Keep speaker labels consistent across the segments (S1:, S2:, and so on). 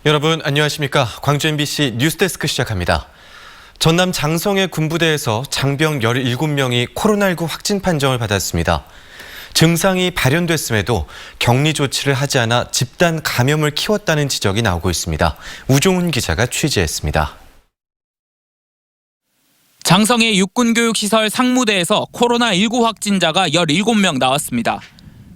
S1: 여러분 안녕하십니까? 광주 MBC 뉴스데스크 시작합니다. 전남 장성의 군부대에서 장병 17명이 코로나19 확진 판정을 받았습니다. 증상이 발현됐음에도 격리 조치를 하지 않아 집단 감염을 키웠다는 지적이 나오고 있습니다. 우종훈 기자가 취재했습니다.
S2: 장성의 육군교육시설 상무대에서 코로나19 확진자가 17명 나왔습니다.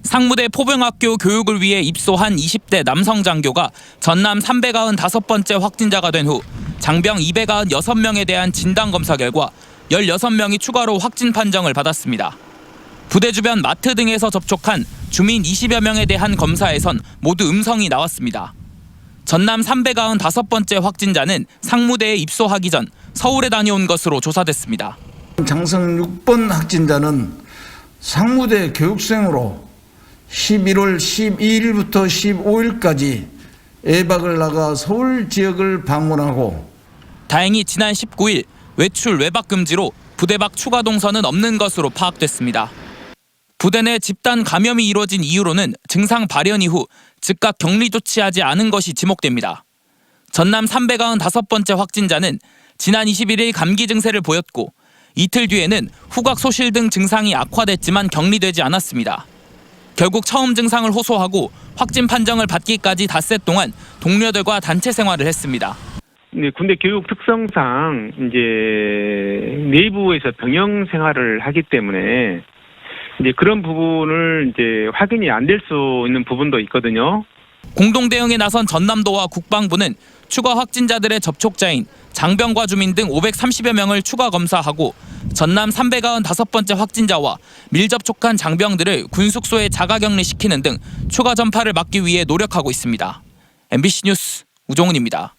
S2: 상무대 포병학교 교육을 위해 입소한 20대 남성 장교가 전남 395번째 확진자가 된 후 장병 296명에 대한 진단검사 결과 16명이 추가로 확진 판정을 받았습니다. 부대 주변 마트 등에서 접촉한 주민 20여 명에 대한 검사에선 모두 음성이 나왔습니다. 전남 395번째 확진자는 상무대에 입소하기 전 서울에 다녀온 것으로 조사됐습니다.
S3: 장성 6번 확진자는 상무대 교육생으로 11월 12일부터 15일까지 외박을 나가 서울 지역을 방문하고
S2: 다행히 지난 19일 외출 외박 금지로 부대 밖 추가 동선은 없는 것으로 파악됐습니다. 부대 내 집단 감염이 이뤄진 이유로는 증상 발현 이후 즉각 격리 조치하지 않은 것이 지목됩니다. 전남 395번째 확진자는 지난 21일 감기 증세를 보였고 이틀 뒤에는 후각 소실 등 증상이 악화됐지만 격리되지 않았습니다. 결국 처음 증상을 호소하고 확진 판정을 받기까지 닷새 동안 동료들과 단체 생활을 했습니다.
S4: 군대 교육 특성상 이제 내부에서 병영 생활을 하기 때문에 이제 그런 부분을 이제 확인이 안 될 수 있는 부분도 있거든요.
S2: 공동 대응에 나선 전남도와 국방부는 추가 확진자들의 접촉자인 장병과 주민 등 530여 명을 추가 검사하고 전남 395번째 확진자와 밀접촉한 장병들을 군 숙소에 자가격리시키는 등 추가 전파를 막기 위해 노력하고 있습니다. MBC 뉴스 우종훈입니다.